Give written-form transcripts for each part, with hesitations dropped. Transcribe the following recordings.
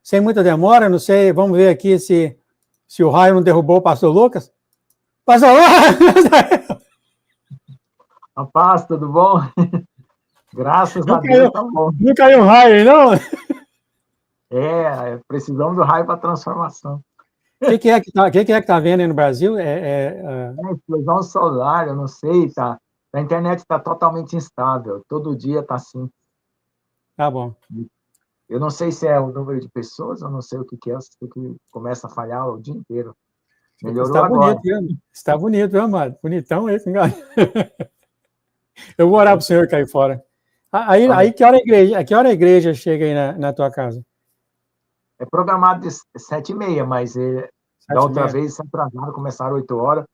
sem muita demora, não sei, vamos ver aqui se o raio não derrubou o pastor Lucas. Pastor Lucas! Rapaz, tudo bom? Graças a Deus, tá bom. Não caiu um raio aí, não? Precisamos do raio para transformação. O que é que tá vendo aí no Brasil? Explosão solar, eu não sei, tá? A internet está totalmente instável, todo dia está assim. Tá bom. Eu não sei se é o número de pessoas, eu não sei o que é, que começa a falhar o dia inteiro. Melhorou agora. Está bonito, viu, amado? Bonitão esse, engano. Eu vou orar para o senhor cair fora. Aí que hora a igreja chega aí na tua casa? É programado de 7h30, mas da outra 7h30? vez se atrasaram, começaram 8 horas,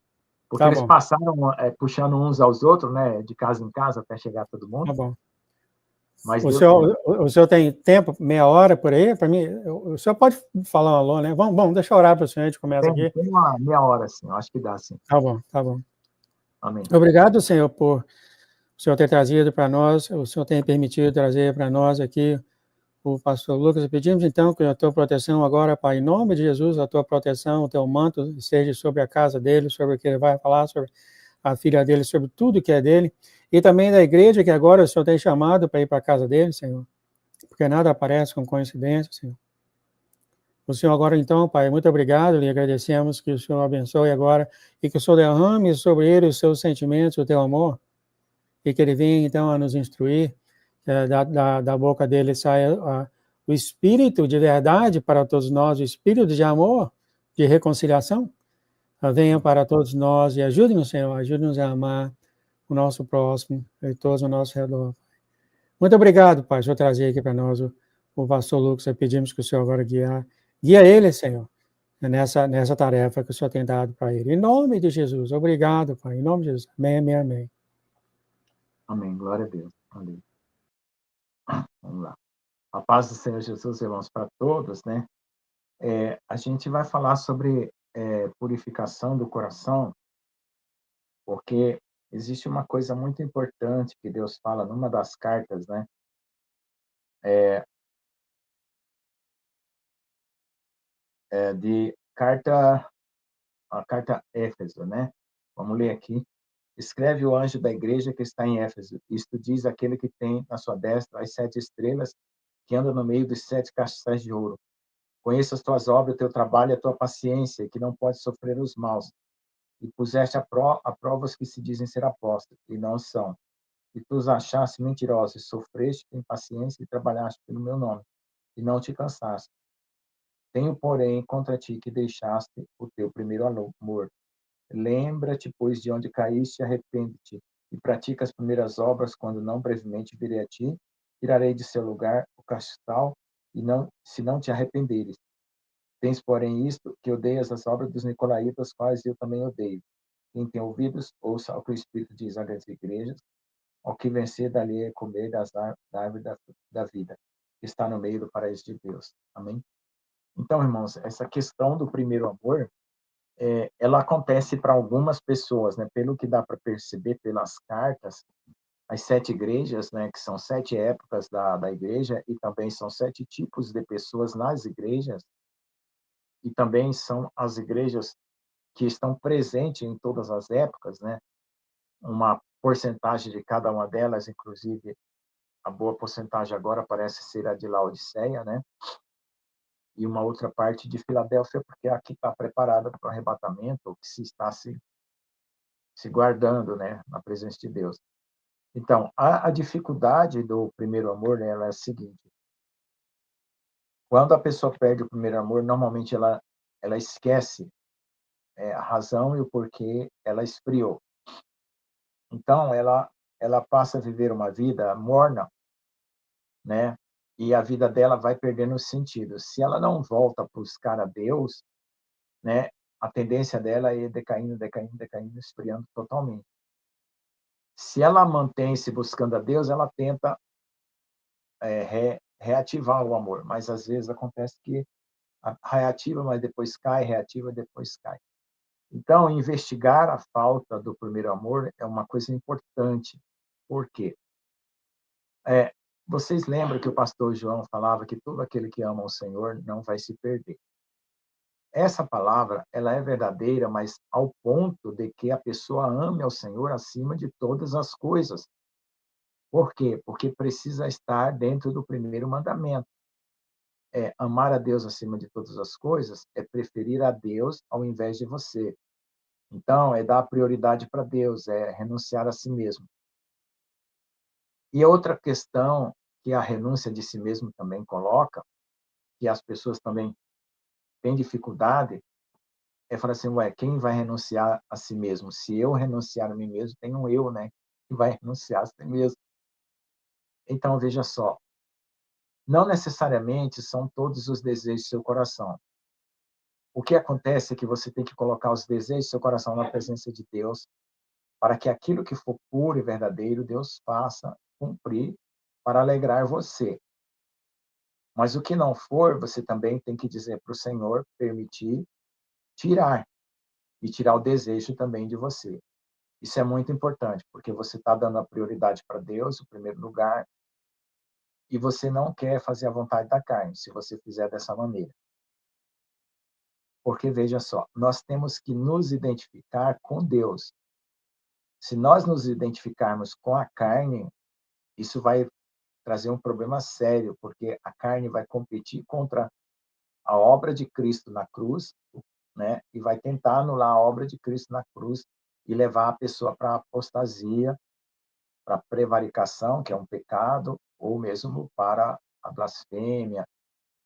porque Tá eles bom. passaram puxando uns aos outros, né, de casa em casa, até chegar todo mundo. Tá bom. Mas deu tempo. O senhor tem tempo, meia hora por aí? Para mim, o senhor pode falar um alô, né? Vamos, deixa eu orar para o senhor, a gente começa aqui. Tem uma meia hora, sim, eu acho que dá, sim. Tá bom, tá bom. Amém. Obrigado, Senhor, por o Senhor ter trazido para nós, o Senhor tem permitido trazer para nós aqui o pastor Lucas. Pedimos, então, que a tua proteção agora, Pai, em nome de Jesus, a tua proteção, o teu manto seja sobre a casa dele, sobre o que ele vai falar, sobre a filha dele, sobre tudo que é dele, e também da igreja que agora o Senhor tem chamado para ir para a casa dele, Senhor, porque nada aparece com coincidência, Senhor. O Senhor agora, então, Pai, muito obrigado, lhe agradecemos que o Senhor abençoe agora e que o Senhor derrame sobre ele os seus sentimentos, o teu amor, e que ele venha, então, a nos instruir, da boca dele saia o espírito de verdade para todos nós, o espírito de amor, de reconciliação, venha para todos nós e ajude-nos, Senhor, ajude-nos a amar o nosso próximo e todos ao nosso redor. Muito obrigado, Pai, por trazer aqui para nós o pastor Lucas. Pedimos que o Senhor agora guia ele, Senhor, nessa tarefa que o Senhor tem dado para ele. Em nome de Jesus, obrigado, Pai, em nome de Jesus. Amém, amém, amém. Amém, glória a Deus. Amém. Vamos lá. A paz do Senhor Jesus, irmãos, para todos, né? A gente vai falar sobre purificação do coração, porque existe uma coisa muito importante que Deus fala numa das cartas, né? A carta Éfeso, né? Vamos ler aqui. Escreve o anjo da igreja que está em Éfeso. Isto diz aquele que tem na sua destra as 7 estrelas, que anda no meio dos 7 castiçais de ouro. Conheço as tuas obras, o teu trabalho e a tua paciência, que não pode sofrer os maus. E puseste a prova os que se dizem ser apóstolos, e não são. E tu os achaste mentirosos, sofreste em paciência e trabalhaste pelo meu nome, e não te cansaste. Tenho, porém, contra ti que deixaste o teu primeiro amor. Lembra-te, pois, de onde caíste e arrepende-te, e pratica as primeiras obras, quando não brevemente virei a ti, tirarei de seu lugar o castiçal, e não, se não te arrependeres. Tens, porém, isto, que odeias as obras dos nicolaítas, quais eu também odeio. Quem tem ouvidos, ouça o que o Espírito diz às igrejas. Ao que vencer, dali é comer da árvore da vida, que está no meio do paraíso de Deus. Amém? Então, irmãos, essa questão do primeiro amor, ela acontece para algumas pessoas, né? Pelo que dá para perceber pelas cartas, as 7 igrejas, né? Que são 7 épocas da igreja, e também são 7 tipos de pessoas nas igrejas, e também são as igrejas que estão presentes em todas as épocas, né? Uma porcentagem de cada uma delas, inclusive a boa porcentagem agora parece ser a de Laodiceia, né? E uma outra parte de Filadélfia, porque aqui está preparada para o arrebatamento, ou que se está se guardando, né? Na presença de Deus. Então, a dificuldade do primeiro amor, né, ela é a seguinte: quando a pessoa perde o primeiro amor, normalmente ela esquece a razão e o porquê ela esfriou. Então, ela passa a viver uma vida morna, né? E a vida dela vai perdendo sentido. Se ela não volta a buscar a Deus, né? A tendência dela é decaindo, decaindo, decaindo, esfriando totalmente. Se ela mantém-se buscando a Deus, ela tenta reativar o amor, mas às vezes acontece que reativa, mas depois cai, reativa, depois cai. Então, investigar a falta do primeiro amor é uma coisa importante. Por quê? Vocês lembram que o pastor João falava que todo aquele que ama o Senhor não vai se perder. Essa palavra, ela é verdadeira, mas ao ponto de que a pessoa ame ao Senhor acima de todas as coisas. Por quê? Porque precisa estar dentro do primeiro mandamento. É amar a Deus acima de todas as coisas, é preferir a Deus ao invés de você. Então, é dar prioridade para Deus, é renunciar a si mesmo. E outra questão que a renúncia de si mesmo também coloca, que as pessoas também têm dificuldade, é falar assim: "Ué, quem vai renunciar a si mesmo? Se eu renunciar a mim mesmo, tem um eu, né, que vai renunciar a si mesmo". Então, veja só, não necessariamente são todos os desejos do seu coração. O que acontece é que você tem que colocar os desejos do seu coração na presença de Deus, para que aquilo que for puro e verdadeiro, Deus faça cumprir para alegrar você. Mas o que não for, você também tem que dizer para o Senhor permitir tirar, e tirar o desejo também de você. Isso é muito importante, porque você está dando a prioridade para Deus, o primeiro lugar, e você não quer fazer a vontade da carne, se você fizer dessa maneira. Porque veja só, nós temos que nos identificar com Deus. Se nós nos identificarmos com a carne, isso vai trazer um problema sério, porque a carne vai competir contra a obra de Cristo na cruz, né? E vai tentar anular a obra de Cristo na cruz e levar a pessoa para a apostasia, para a prevaricação, que é um pecado, ou mesmo para a blasfêmia,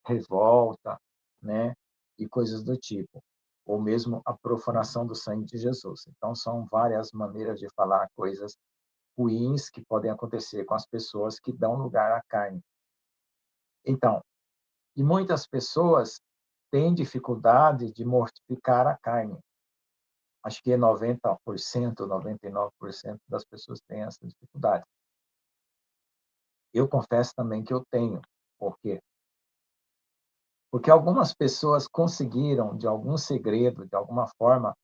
revolta, né? E coisas do tipo, ou mesmo a profanação do sangue de Jesus. Então, são várias maneiras de falar coisas ruins que podem acontecer com as pessoas que dão lugar à carne. Então, e muitas pessoas têm dificuldade de mortificar a carne. Acho que 90%, 99% das pessoas têm essa dificuldade. Eu confesso também que eu tenho. Por quê? Porque algumas pessoas conseguiram, de algum segredo, de alguma forma,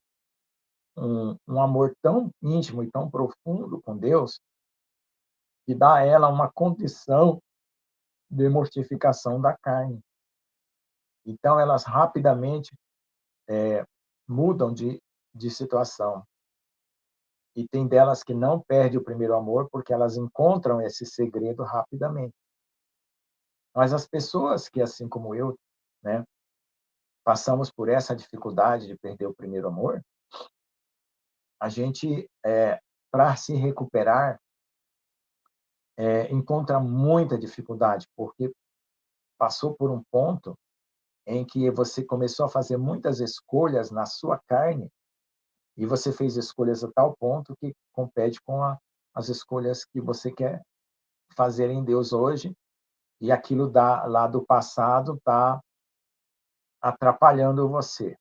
um amor tão íntimo e tão profundo com Deus, que dá a ela uma condição de mortificação da carne. Então, elas rapidamente mudam de situação. E tem delas que não perde o primeiro amor, porque elas encontram esse segredo rapidamente. Mas as pessoas que, assim como eu, né, passamos por essa dificuldade de perder o primeiro amor, a gente, para se recuperar, encontra muita dificuldade, porque passou por um ponto em que você começou a fazer muitas escolhas na sua carne, e você fez escolhas a tal ponto que compete com as escolhas que você quer fazer em Deus hoje, e aquilo lá do passado está atrapalhando você.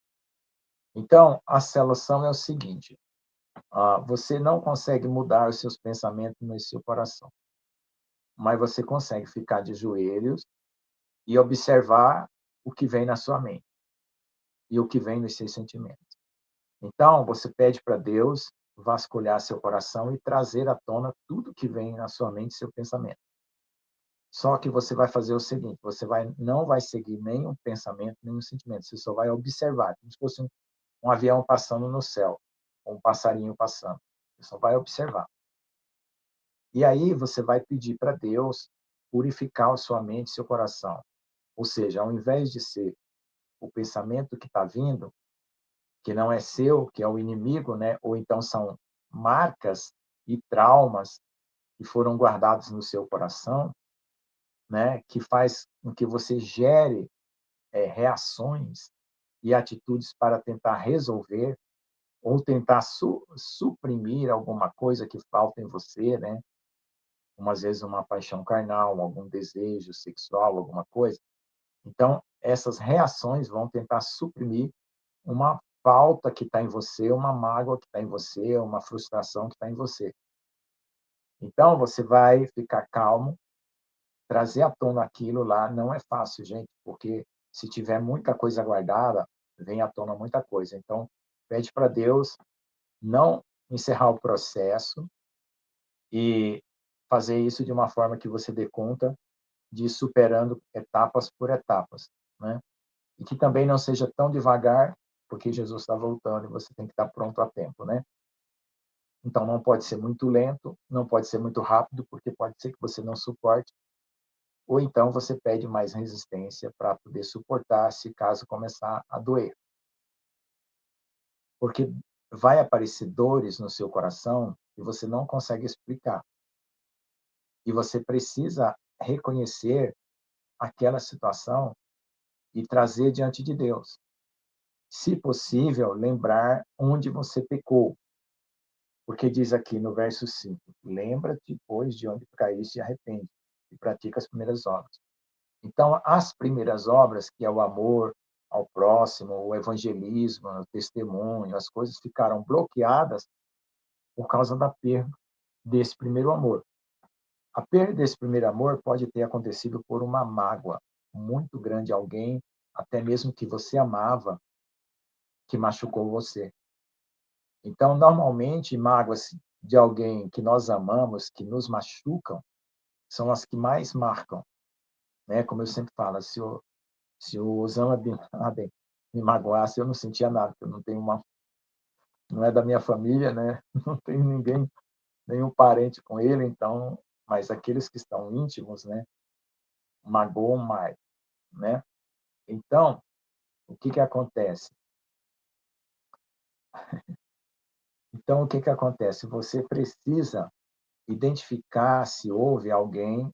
Então, a solução é o seguinte: você não consegue mudar os seus pensamentos no seu coração, mas você consegue ficar de joelhos e observar o que vem na sua mente e o que vem nos seus sentimentos. Então, você pede para Deus vasculhar seu coração e trazer à tona tudo que vem na sua mente e seu pensamento. Só que você vai fazer o seguinte: você não vai seguir nenhum pensamento, nenhum sentimento, você só vai observar, como se fosse um avião passando no céu, ou um passarinho passando. Você só vai observar. E aí você vai pedir para Deus purificar a sua mente e seu coração. Ou seja, ao invés de ser o pensamento que está vindo, que não é seu, que é o inimigo, né? Ou então são marcas e traumas que foram guardados no seu coração, né? Que faz com que você gere reações e atitudes para tentar resolver ou tentar suprimir alguma coisa que falta em você, né? Umas vezes uma paixão carnal, algum desejo sexual, alguma coisa. Então, essas reações vão tentar suprimir uma falta que está em você, uma mágoa que está em você, uma frustração que está em você. Então, você vai ficar calmo, trazer à tona aquilo lá. Não é fácil, gente, porque se tiver muita coisa guardada, vem à tona muita coisa. Então, pede para Deus não encerrar o processo e fazer isso de uma forma que você dê conta de ir superando etapas por etapas, né? E que também não seja tão devagar, porque Jesus está voltando e você tem que estar pronto a tempo, né? Então não pode ser muito lento, não pode ser muito rápido, porque pode ser que você não suporte, ou então você pede mais resistência para poder suportar se caso começar a doer. Porque vai aparecer dores no seu coração que você não consegue explicar. E você precisa reconhecer aquela situação e trazer diante de Deus. Se possível, lembrar onde você pecou, porque diz aqui no verso 5: lembra-te, pois, de onde caíste e arrepende, e pratica as primeiras obras. Então, as primeiras obras, que é o amor ao próximo, o evangelismo, o testemunho, as coisas ficaram bloqueadas por causa da perda desse primeiro amor. A perda desse primeiro amor pode ter acontecido por uma mágoa muito grande a alguém, até mesmo que você amava, que machucou você. Então, normalmente, mágoas de alguém que nós amamos, que nos machucam, são as que mais marcam, né? Como eu sempre falo, se o Osama Bin Laden me magoasse, eu não sentia nada, porque eu não tenho uma, não é da minha família, né? Não tenho ninguém, nenhum parente com ele, então, mas aqueles que estão íntimos, né, magoam mais, né? Então, o que que acontece? Então, o que que acontece? Você precisa identificar se houve alguém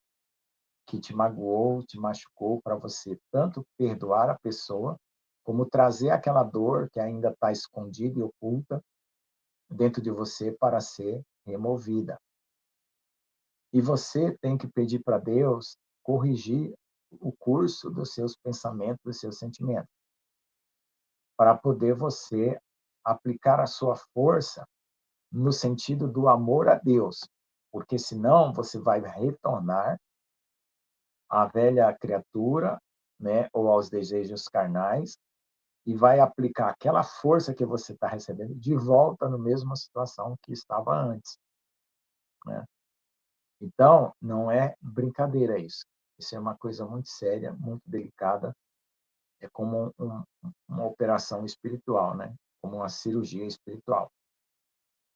que te magoou, te machucou, para você tanto perdoar a pessoa, como trazer aquela dor que ainda está escondida e oculta dentro de você para ser removida. E você tem que pedir para Deus corrigir o curso dos seus pensamentos, dos seus sentimentos, para poder você aplicar a sua força no sentido do amor a Deus, porque senão você vai retornar à velha criatura, né, ou aos desejos carnais, e vai aplicar aquela força que você está recebendo de volta na mesma situação que estava antes, né? Então, não é brincadeira isso. Isso é uma coisa muito séria, muito delicada. É como uma operação espiritual, né? Como uma cirurgia espiritual.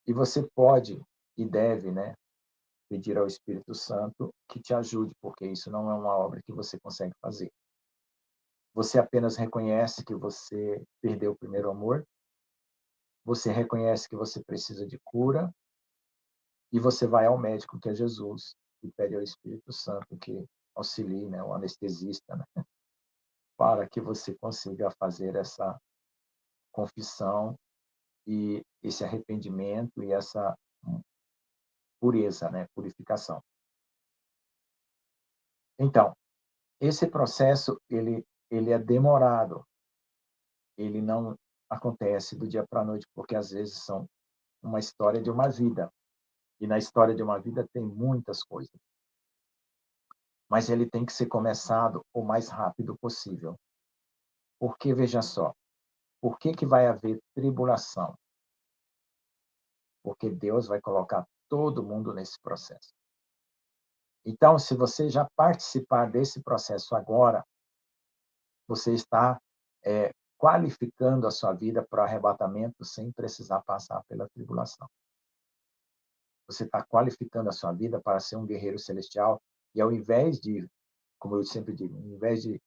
E você pode e deve, né, pedir ao Espírito Santo que te ajude, porque isso não é uma obra que você consegue fazer. Você apenas reconhece que você perdeu o primeiro amor, você reconhece que você precisa de cura e você vai ao médico, que é Jesus, e pede ao Espírito Santo que auxilie, né, o anestesista, né, para que você consiga fazer essa confissão e esse arrependimento e essa pureza, né, purificação. Então, esse processo ele é demorado, ele não acontece do dia para a noite, porque às vezes são uma história de uma vida, e na história de uma vida tem muitas coisas, mas ele tem que ser começado o mais rápido possível. Porque veja só, por que que vai haver tribulação? Porque Deus vai colocar todo mundo nesse processo. Então, se você já participar desse processo agora, você está qualificando a sua vida para o arrebatamento sem precisar passar pela tribulação. Você está qualificando a sua vida para ser um guerreiro celestial e ao invés de, como eu sempre digo, ao invés de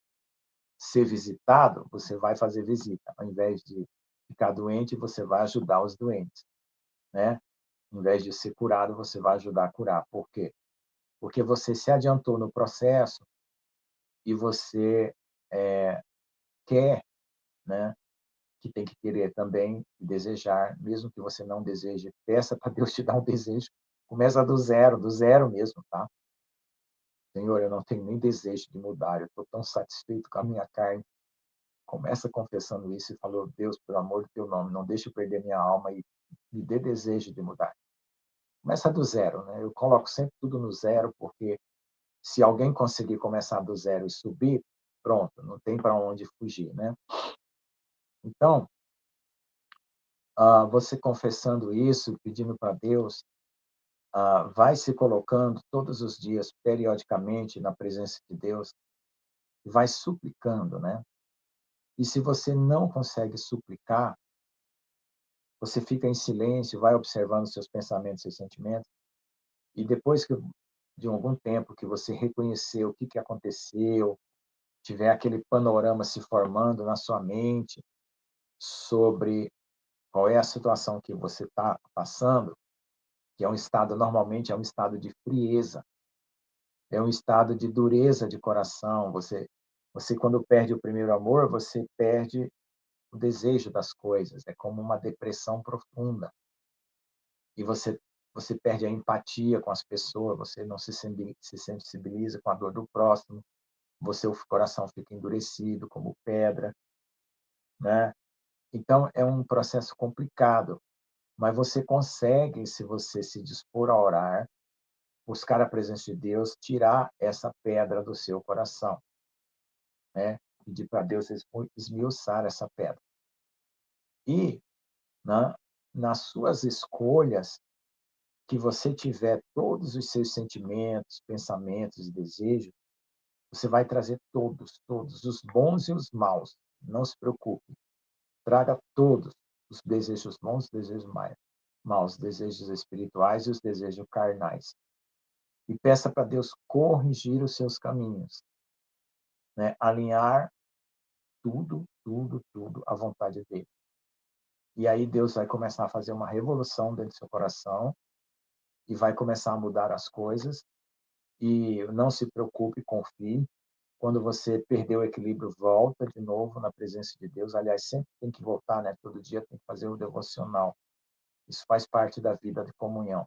ser visitado, você vai fazer visita. Ao invés de ficar doente, você vai ajudar os doentes, né? Ao invés de ser curado, você vai ajudar a curar. Por quê? Porque você se adiantou no processo e você quer, né? Que tem que querer também e desejar, mesmo que você não deseje, peça para Deus te dar um desejo. Começa do zero mesmo, tá? Senhor, eu não tenho nem desejo de mudar, eu estou tão satisfeito com a minha carne. Começa confessando isso e falou: Deus, pelo amor do teu nome, não deixe eu perder minha alma e me dê desejo de mudar. Começa do zero, né? Eu coloco sempre tudo no zero, porque se alguém conseguir começar do zero e subir, pronto, não tem para onde fugir, né? Então, você confessando isso, pedindo para Deus vai se colocando todos os dias, periodicamente, na presença de Deus, e vai suplicando, né? E se você não consegue suplicar, você fica em silêncio, vai observando seus pensamentos, seus sentimentos, e depois de algum tempo que você reconheceu o que que aconteceu, tiver aquele panorama se formando na sua mente sobre qual é a situação que você está passando, que é um estado, normalmente é um estado de frieza, é um estado de dureza de coração. Você quando perde o primeiro amor, você perde o desejo das coisas, é como uma depressão profunda. E você perde a empatia com as pessoas, você não se sensibiliza com a dor do próximo, o coração fica endurecido como pedra, né. Então é um processo complicado, mas você consegue, se você se dispor a orar, buscar a presença de Deus, tirar essa pedra do seu coração, né, pedir para Deus esmiuçar essa pedra. E, né, nas suas escolhas, que você tiver todos os seus sentimentos, pensamentos e desejos, você vai trazer todos, os bons e os maus. Não se preocupe. Traga todos os desejos bons, os desejos maus, os desejos espirituais e os desejos carnais. E peça para Deus corrigir os seus caminhos, né? Alinhar tudo à vontade dele. E aí Deus vai começar a fazer uma revolução dentro do seu coração e vai começar a mudar as coisas. E não se preocupe, confie. Quando você perder o equilíbrio, volta de novo na presença de Deus. Aliás, sempre tem que voltar, né? Todo dia tem que fazer o devocional. Isso faz parte da vida de comunhão.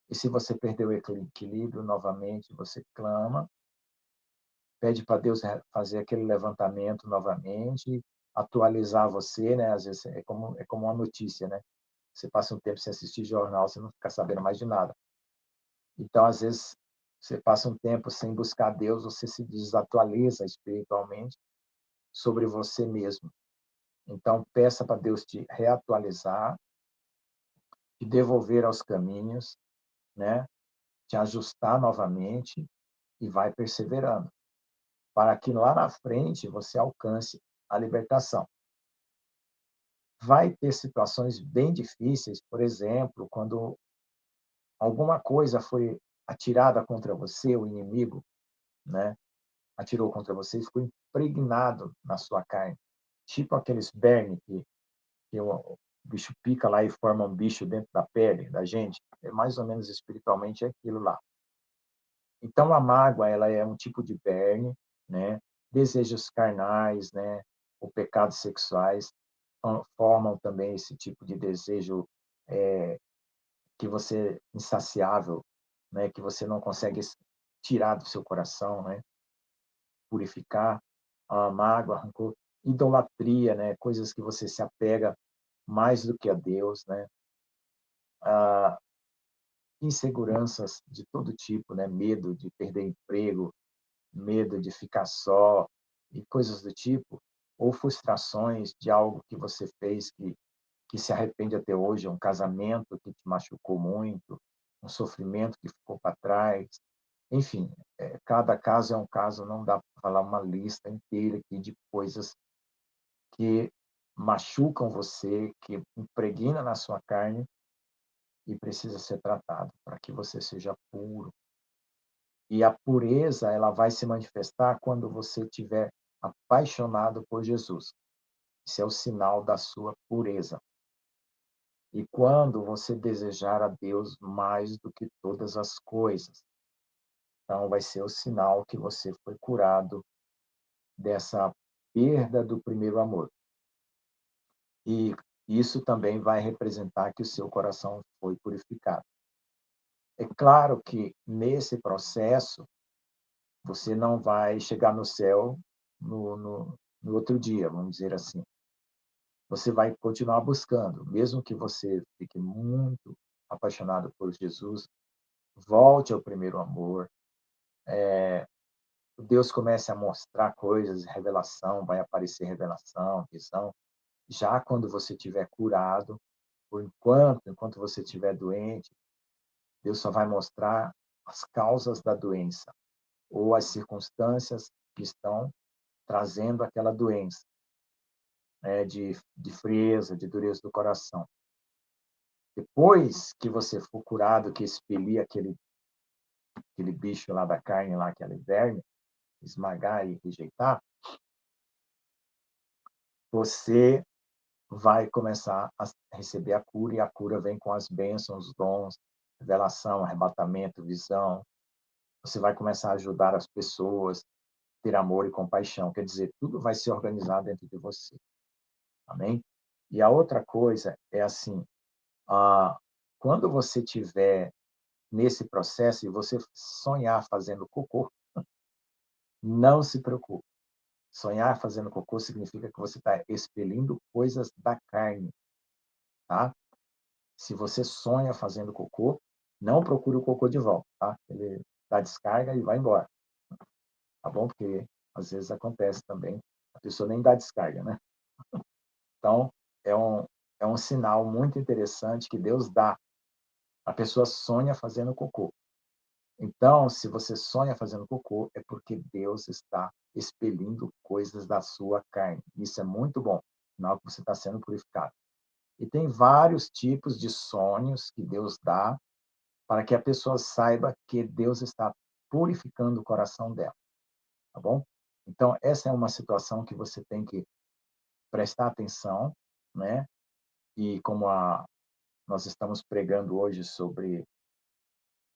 E se você perder o equilíbrio novamente, você clama, pede para Deus fazer aquele levantamento novamente, atualizar você, né? Às vezes é como uma notícia, né? Você passa um tempo sem assistir jornal, você não fica sabendo mais de nada. Então, às vezes, você passa um tempo sem buscar Deus, você se desatualiza espiritualmente sobre você mesmo. Então, peça para Deus te reatualizar, te devolver aos caminhos, né? Te ajustar novamente e vai perseverando, para que lá na frente você alcance a libertação. Vai ter situações bem difíceis, por exemplo, quando alguma coisa foi atirada contra você, o inimigo, né? Atirou contra você e ficou impregnado na sua carne. Tipo aqueles berne que o bicho pica lá e forma um bicho dentro da pele da gente. É mais ou menos espiritualmente aquilo lá. Então a mágoa, ela é um tipo de berne, né? Desejos carnais, né? Ou pecados sexuais formam também esse tipo de desejo que você insaciável, né? Que você não consegue tirar do seu coração, né? Purificar a mágoa, rancor, idolatria, né? Coisas que você se apega mais do que a Deus, né? Ah, inseguranças de todo tipo, né? Medo de perder emprego, medo de ficar só e coisas do tipo, ou frustrações de algo que você fez que se arrepende até hoje, um casamento que te machucou muito, um sofrimento que ficou para trás. Enfim, cada caso é um caso, não dá para falar uma lista inteira aqui de coisas que machucam você, que impregna na sua carne e precisa ser tratado para que você seja puro. E a pureza, ela vai se manifestar quando você estiver apaixonado por Jesus. Isso é o sinal da sua pureza. E quando você desejar a Deus mais do que todas as coisas, então vai ser o sinal que você foi curado dessa perda do primeiro amor. E isso também vai representar que o seu coração foi purificado. É claro que nesse processo você não vai chegar no céu no outro dia, vamos dizer assim. Você vai continuar buscando, mesmo que você fique muito apaixonado por Jesus, volte ao primeiro amor. Deus comece a mostrar coisas, revelação, vai aparecer revelação, visão. Já quando você estiver curado, enquanto você estiver doente, Deus só vai mostrar as causas da doença ou as circunstâncias que estão trazendo aquela doença, né, de frieza, de dureza do coração. Depois que você for curado, que expelir aquele bicho lá da carne, lá, aquele verme, esmagar e rejeitar, você vai começar a receber a cura, e a cura vem com as bênçãos, os dons, revelação, arrebatamento, visão. Você vai começar a ajudar as pessoas, ter amor e compaixão. Quer dizer, tudo vai se organizar dentro de você. Amém? E a outra coisa é assim, ah, quando você tiver nesse processo e você sonhar fazendo cocô, não se preocupe. Sonhar fazendo cocô significa que você está expelindo coisas da carne, tá? Se você sonha fazendo cocô, não procure o cocô de volta, tá? Ele dá descarga e vai embora, tá bom? Porque às vezes acontece também, a pessoa nem dá descarga, né? Então, é um sinal muito interessante que Deus dá. A pessoa sonha fazendo cocô. Então, se você sonha fazendo cocô, é porque Deus está expelindo coisas da sua carne. Isso é muito bom, sinal que você está sendo purificado. E tem vários tipos de sonhos que Deus dá para que a pessoa saiba que Deus está purificando o coração dela, tá bom? Então, essa é uma situação que você tem que prestar atenção, né? E como nós estamos pregando hoje sobre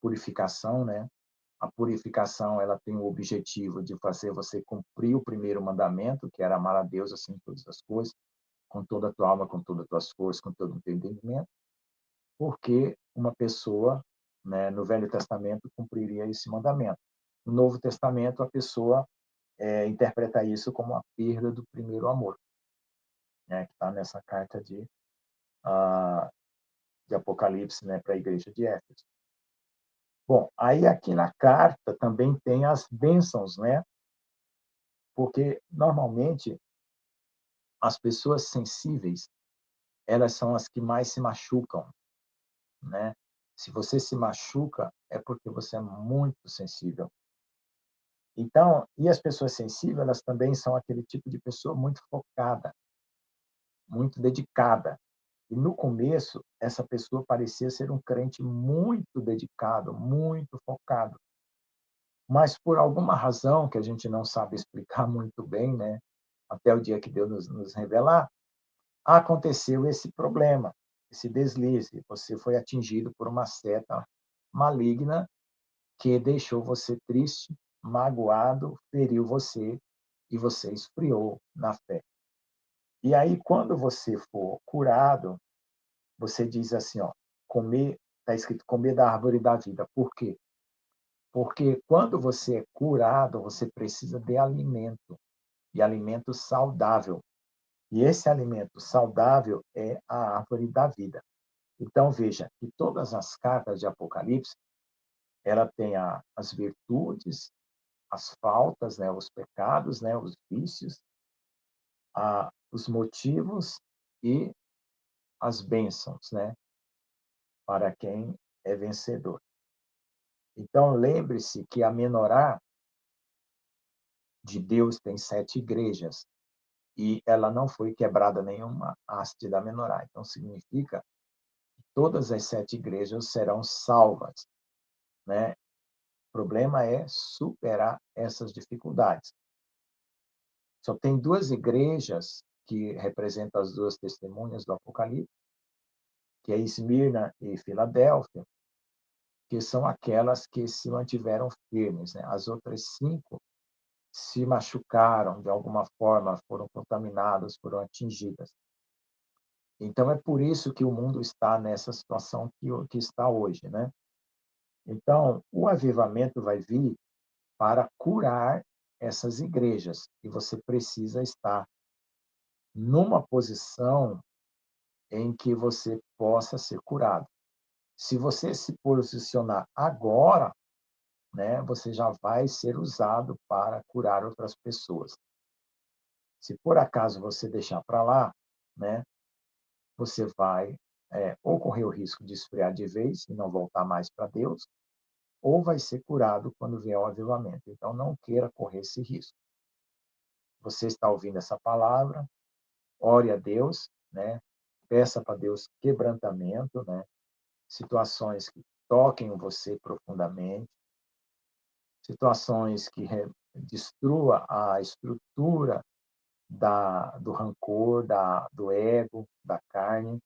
purificação, né? A purificação, ela tem o objetivo de fazer você cumprir o primeiro mandamento, que era amar a Deus acima de todas as coisas, com toda a tua alma, com todas as tuas forças, com todo o teu entendimento, porque uma pessoa, né, no Velho Testamento cumpriria esse mandamento. No Novo Testamento, a pessoa interpreta isso como a perda do primeiro amor, né, que está nessa carta ah, de Apocalipse, né, para a igreja de Éfeso. Bom, aí aqui na carta também tem as bênçãos, né? Porque normalmente as pessoas sensíveis, elas são as que mais se machucam, né? Se você se machuca, é porque você é muito sensível. Então, e as pessoas sensíveis, elas também são aquele tipo de pessoa muito focada, muito dedicada. E no começo, essa pessoa parecia ser um crente muito dedicado, muito focado. Mas por alguma razão que a gente não sabe explicar muito bem, né? Até o dia que Deus nos revelar, aconteceu esse problema, esse deslize. Você foi atingido por uma seta maligna que deixou você triste, magoado, feriu você e você esfriou na fé. E aí, quando você for curado, você diz assim, ó, comer, está escrito comer da árvore da vida. Por quê? Porque quando você é curado, você precisa de alimento, e alimento saudável. E esse alimento saudável é a árvore da vida. Então, veja que todas as cartas de Apocalipse, ela tem as virtudes, as faltas, né, os pecados, né, os vícios, os motivos e as bênçãos, né, para quem é vencedor. Então, lembre-se que a menorá de Deus tem 7 igrejas e ela não foi quebrada nenhuma haste da menorá. Então, significa que todas as 7 igrejas serão salvas, né? O problema é superar essas dificuldades. Só tem 2 igrejas que representam as 2 testemunhas do Apocalipse, que é Esmirna e Filadélfia, que são aquelas que se mantiveram firmes, né? As outras 5 se machucaram de alguma forma, foram contaminadas, foram atingidas. Então é por isso que o mundo está nessa situação que está hoje, né? Então, o avivamento vai vir para curar essas igrejas, e você precisa estar numa posição em que você possa ser curado. Se você se posicionar agora, né, você já vai ser usado para curar outras pessoas. Se por acaso você deixar para lá, né, você vai ou correr o risco de esfriar de vez e não voltar mais para Deus, ou vai ser curado quando vier o avivamento. Então, não queira correr esse risco. Você está ouvindo essa palavra, ore a Deus, né? Peça para Deus quebrantamento, né? Situações que toquem você profundamente, situações que destrua a estrutura do rancor, do ego, da carne,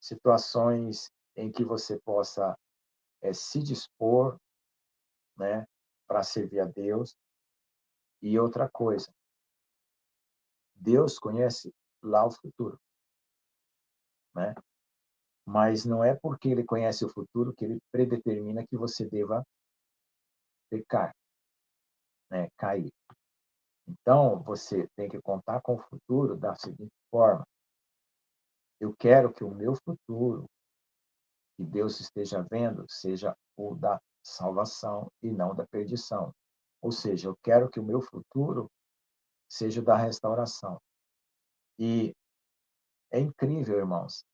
situações em que você possa se dispor, né, para servir a Deus. E outra coisa, Deus conhece lá o futuro, né? Mas não é porque ele conhece o futuro que ele predetermina que você deva pecar, né, cair. Então, você tem que contar com o futuro da seguinte forma: eu quero que o meu futuro, que Deus esteja vendo, seja o da salvação e não da perdição. Ou seja, eu quero que o meu futuro seja o da restauração. E é incrível, irmãos,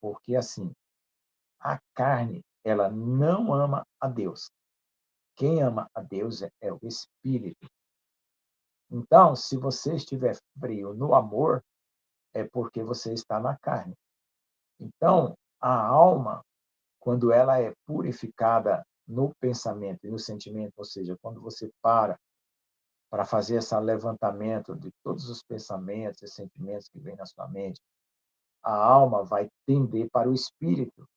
porque assim, a carne, ela não ama a Deus. Quem ama a Deus é o Espírito. Então, se você estiver frio no amor, é porque você está na carne. Então, a alma, quando ela é purificada no pensamento e no sentimento, ou seja, quando você para fazer esse levantamento de todos os pensamentos e sentimentos que vêm na sua mente, a alma vai tender para o espírito,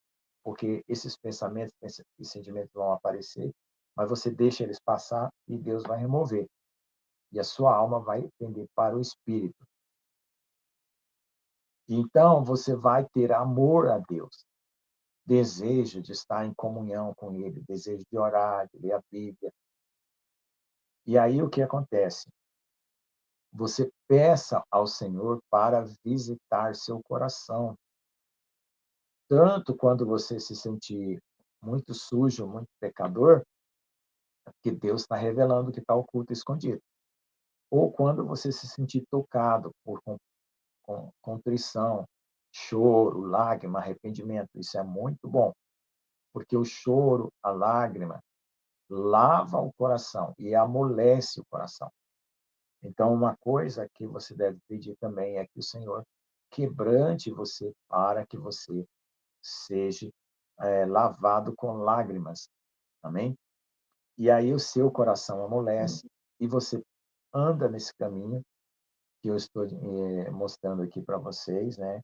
porque esses pensamentos e sentimentos vão aparecer, mas você deixa eles passar e Deus vai remover. E a sua alma vai tender para o espírito. Então, você vai ter amor a Deus, desejo de estar em comunhão com Ele, desejo de orar, de ler a Bíblia. E aí o que acontece? Você peça ao Senhor para visitar seu coração. Tanto quando você se sentir muito sujo, muito pecador, é porque Deus está revelando que está oculto e escondido. Ou quando você se sentir tocado por contrição, choro, lágrima, arrependimento. Isso é muito bom, porque o choro, a lágrima, lava o coração e amolece o coração. Então, uma coisa que você deve pedir também é que o Senhor quebrante você para que você seja lavado com lágrimas. Amém? E aí o seu coração amolece e você anda nesse caminho que eu estou mostrando aqui para vocês, né?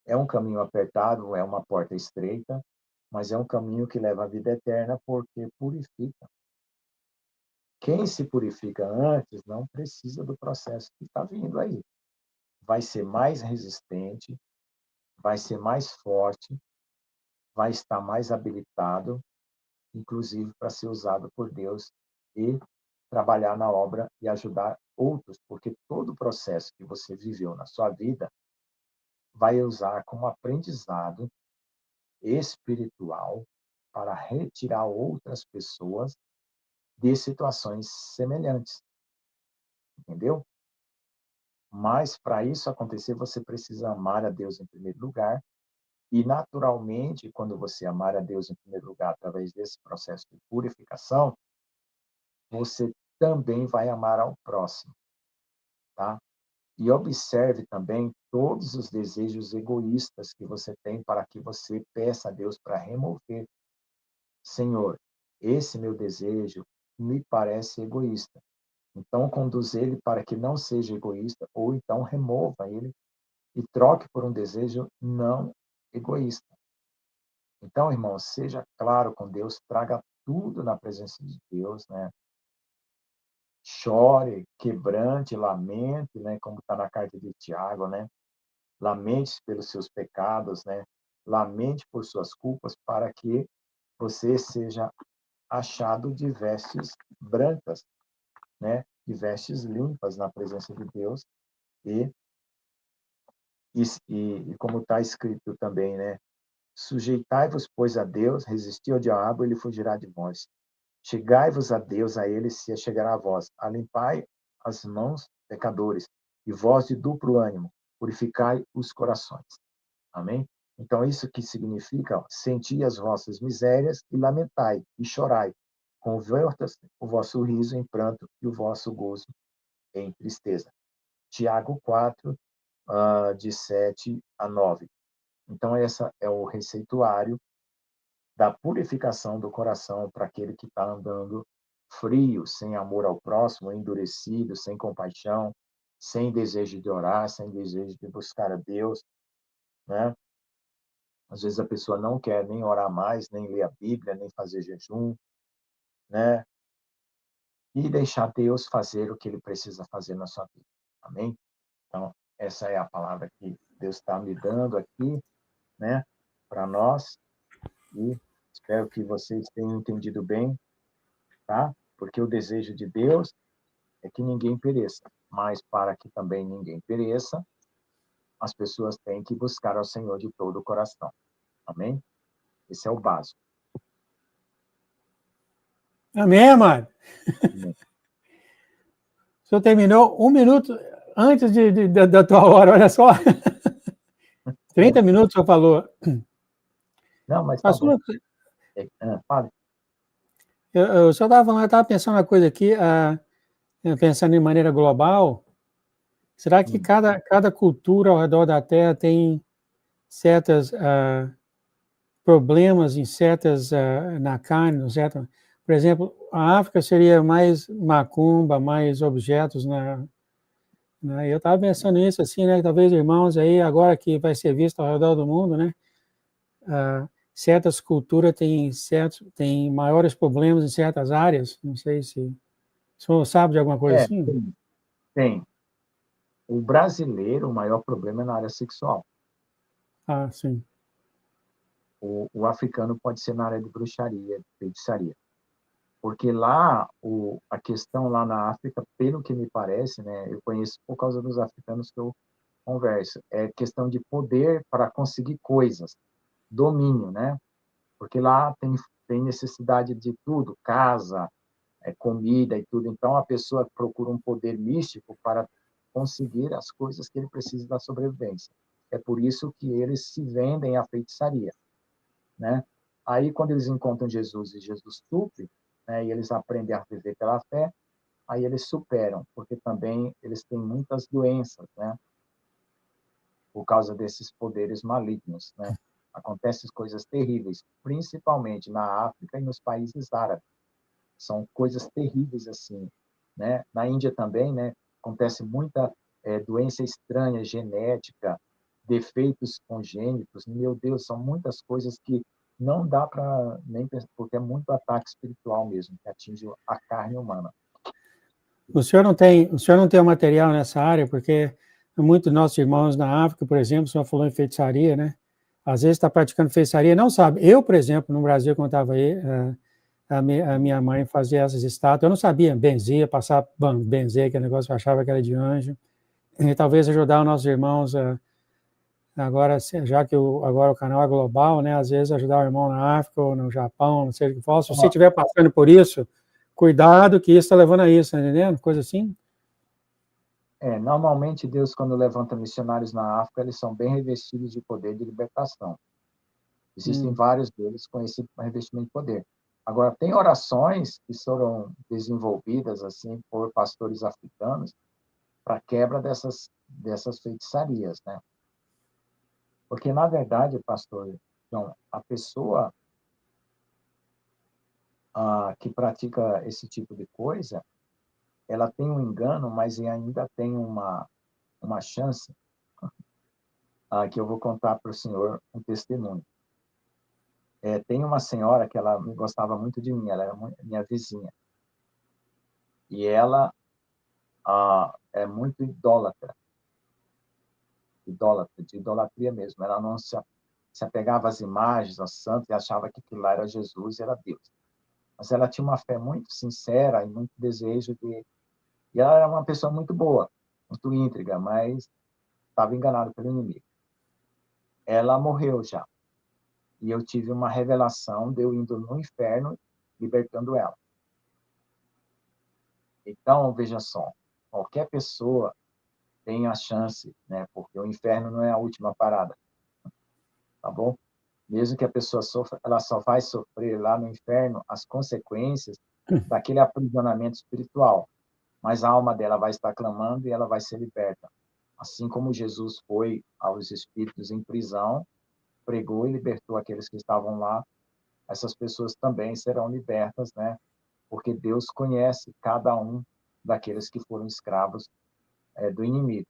É um caminho apertado, é uma porta estreita, mas é um caminho que leva à vida eterna porque purifica. Quem se purifica antes não precisa do processo que está vindo aí. Vai ser mais resistente, vai ser mais forte, vai estar mais habilitado, inclusive para ser usado por Deus e trabalhar na obra e ajudar outros, porque todo o processo que você viveu na sua vida vai usar como aprendizado espiritual para retirar outras pessoas de situações semelhantes, entendeu? Mas para isso acontecer, você precisa amar a Deus em primeiro lugar, e naturalmente, quando você amar a Deus em primeiro lugar através desse processo de purificação, você também vai amar ao próximo, tá? E observe também todos os desejos egoístas que você tem para que você peça a Deus para remover. Senhor, esse meu desejo me parece egoísta. Então, conduz ele para que não seja egoísta, ou então remova ele e troque por um desejo não egoísta. Então, irmão, seja claro com Deus, traga tudo na presença de Deus, né? Chore, quebrante, lamente, né? Como está na carta de Tiago, né? Lamente pelos seus pecados, né? Lamente por suas culpas, para que você seja achado de vestes brancas, né? De vestes limpas na presença de Deus e e como está escrito também, né? Sujeitai-vos, pois, a Deus, resisti ao diabo, ele fugirá de vós. Chegai-vos a Deus, a ele se chegará a vós. Alimpai as mãos, pecadores, e vós de duplo ânimo, purificai os corações. Amém? Então, isso que significa: senti as vossas misérias e lamentai e chorai. Converta o vosso riso em pranto e o vosso gozo em tristeza. Tiago 4, de 7 a 9. Então, essa é o receituário da purificação do coração para aquele que está andando frio, sem amor ao próximo, endurecido, sem compaixão, sem desejo de orar, sem desejo de buscar a Deus, né? Às vezes a pessoa não quer nem orar mais, nem ler a Bíblia, nem fazer jejum, né? E deixar Deus fazer o que ele precisa fazer na sua vida. Amém? Então, essa é a palavra que Deus está me dando aqui, né, para nós, e espero que vocês tenham entendido bem, tá? Porque o desejo de Deus é que ninguém pereça, mas para que também ninguém pereça, as pessoas têm que buscar ao Senhor de todo o coração. Amém? Esse é o básico. Amém, mano. Amém. O senhor terminou 1 minuto antes da tua hora, olha só. 30 minutos o senhor falou. Não, mas tá bom. Pastor, Fale. eu só estava falando, eu estava pensando uma coisa aqui, pensando em maneira global. Será que cada cultura ao redor da Terra tem certos problemas em certas, na carne, certo? Por exemplo, a África seria mais macumba, mais objetos eu estava pensando nisso assim, né? Talvez irmãos aí, agora que vai ser visto ao redor do mundo, né? Certas culturas têm maiores problemas em certas áreas. Não sei se o senhor sabe de alguma coisa assim? Tem. O brasileiro, o maior problema é na área sexual. Ah, sim. O africano pode ser na área de bruxaria, de feitiçaria. Porque lá, a questão lá na África, pelo que me parece, né, eu conheço por causa dos africanos que eu converso, é questão de poder para conseguir coisas, domínio, né? Porque lá tem necessidade de tudo, casa, comida e tudo. Então, a pessoa procura um poder místico para conseguir as coisas que ele precisa da sobrevivência. É por isso que eles se vendem à feitiçaria, né? Aí, quando eles encontram Jesus e Jesus supre, né, e eles aprendem a viver pela fé, aí eles superam, porque também eles têm muitas doenças, né? Por causa desses poderes malignos, né? Acontecem coisas terríveis, principalmente na África e nos países árabes. São coisas terríveis assim, né? Na Índia também, né? Acontece muita doença estranha, genética, defeitos congênitos. Meu Deus, são muitas coisas que não dá para nem pensar, porque é muito ataque espiritual mesmo, que atinge a carne humana. O senhor não tem o material nessa área, porque muitos nossos irmãos na África, por exemplo, o senhor falou em feitiçaria, né? Às vezes está praticando feitiçaria, não sabe. Eu, por exemplo, no Brasil, quando estava aí, a minha mãe fazia essas estátuas, eu não sabia, benzia, passar benzer, aquele negócio que eu achava que era de anjo, e talvez ajudar os nossos irmãos, agora, já que agora o canal é global, né, às vezes ajudar o irmão na África ou no Japão, não sei o que for. Se você estiver passando por isso, cuidado que isso está levando a isso, tá entendendo? Coisa assim. Normalmente Deus, quando levanta missionários na África, eles são bem revestidos de poder de libertação. Existem vários deles com esse revestimento de poder. Agora, tem orações que foram desenvolvidas assim por pastores africanos para quebra dessas feitiçarias, né? Porque, na verdade, pastor, então, a pessoa que pratica esse tipo de coisa, ela tem um engano, mas ainda tem uma chance, que eu vou contar para o senhor um testemunho. Tem uma senhora que ela gostava muito de mim, ela era minha vizinha. E ela é muito idólatra, de idolatria mesmo. Ela não se apegava às imagens, aos santos, e achava que aquilo lá era Jesus e era Deus. Mas ela tinha uma fé muito sincera e muito desejo de... E ela era uma pessoa muito boa, muito íntegra, mas estava enganada pelo inimigo. Ela morreu já. E eu tive uma revelação de eu indo no inferno, libertando ela. Então, veja só, qualquer pessoa tem a chance, né? Porque o inferno não é a última parada. tá bom? Mesmo que a pessoa sofra, ela só vai sofrer lá no inferno as consequências daquele aprisionamento espiritual, mas a alma dela vai estar clamando e ela vai ser liberta. Assim como Jesus foi aos espíritos em prisão, pregou e libertou aqueles que estavam lá, essas pessoas também serão libertas, né? Porque Deus conhece cada um daqueles que foram escravos do inimigo.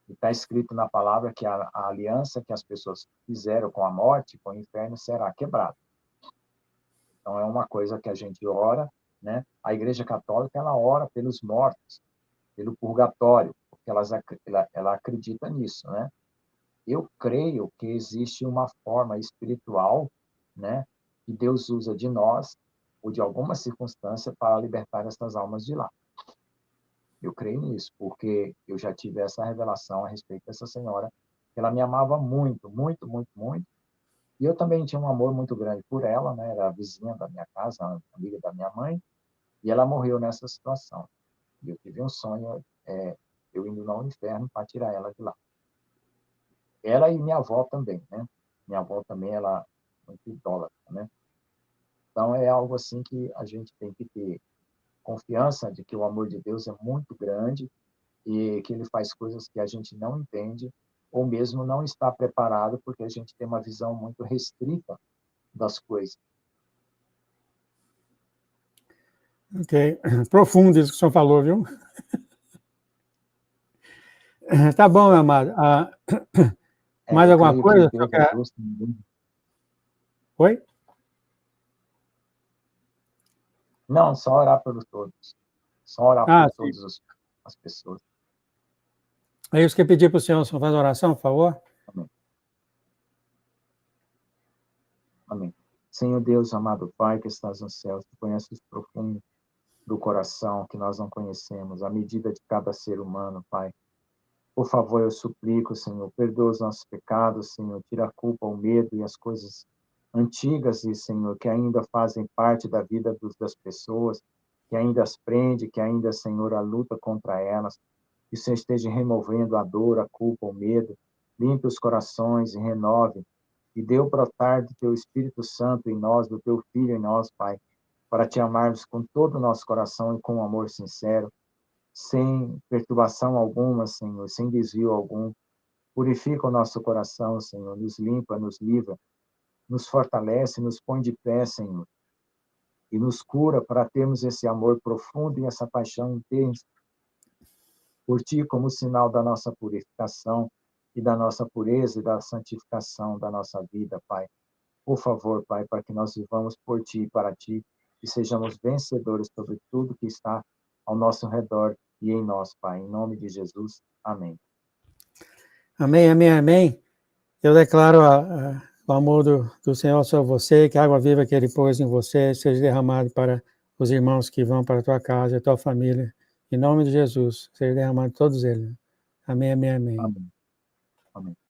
E está escrito na palavra que a aliança que as pessoas fizeram com a morte, com o inferno, será quebrada. Então, é uma coisa que a gente ora, né? A Igreja Católica, ela ora pelos mortos, pelo purgatório, porque ela acredita nisso, né? Eu creio que existe uma forma espiritual, né, que Deus usa de nós ou de alguma circunstância para libertar essas almas de lá. Eu creio nisso, porque eu já tive essa revelação a respeito dessa senhora. Ela me amava muito, muito, muito, muito. E eu também tinha um amor muito grande por ela, né? Era a vizinha da minha casa, amiga da minha mãe, e ela morreu nessa situação. E eu tive um sonho, eu indo ao inferno para tirar ela de lá. Ela e minha avó também, né? Minha avó também, ela é muito idólatra, né? Então, é algo assim que a gente tem que ter confiança de que o amor de Deus é muito grande e que ele faz coisas que a gente não entende ou mesmo não está preparado porque a gente tem uma visão muito restrita das coisas. Ok. Profundo isso que o senhor falou, viu? Tá bom, meu amado. Mais Eu alguma creio que coisa? Deus é Deus também. Oi? Não, só orar por todos. Só orar por Sim. todas as pessoas. É isso que eu pedi para o senhor fazer oração, por favor? Amém. Amém. Senhor Deus, amado Pai que estás no céu, tu conheces o profundo do coração que nós não conhecemos, a medida de cada ser humano, Pai. Por favor, eu suplico, Senhor, perdoa os nossos pecados, Senhor, tira a culpa, o medo e as coisas antigas, e Senhor, que ainda fazem parte da vida das pessoas, que ainda as prende, que ainda, Senhor, a luta contra elas, que o Senhor esteja removendo a dor, a culpa, o medo, limpe os corações e renove, e dê o brotar do Teu Espírito Santo em nós, do Teu Filho em nós, Pai, para Te amarmos com todo o nosso coração e com um amor sincero, sem perturbação alguma, Senhor, sem desvio algum. Purifica o nosso coração, Senhor, nos limpa, nos livra, nos fortalece, nos põe de pé, Senhor, e nos cura para termos esse amor profundo e essa paixão intensa por Ti como sinal da nossa purificação e da nossa pureza e da santificação da nossa vida, Pai. Por favor, Pai, para que nós vivamos por Ti e para Ti e sejamos vencedores sobre tudo que está ao nosso redor e em nós, Pai. Em nome de Jesus. Amém. Amém, amém, amém. Eu declaro o amor do Senhor sobre você, que a água viva que Ele pôs em você seja derramado para os irmãos que vão para a tua casa e a tua família. Em nome de Jesus, seja derramado todos eles. Amém, amém, amém. Amém. Amém.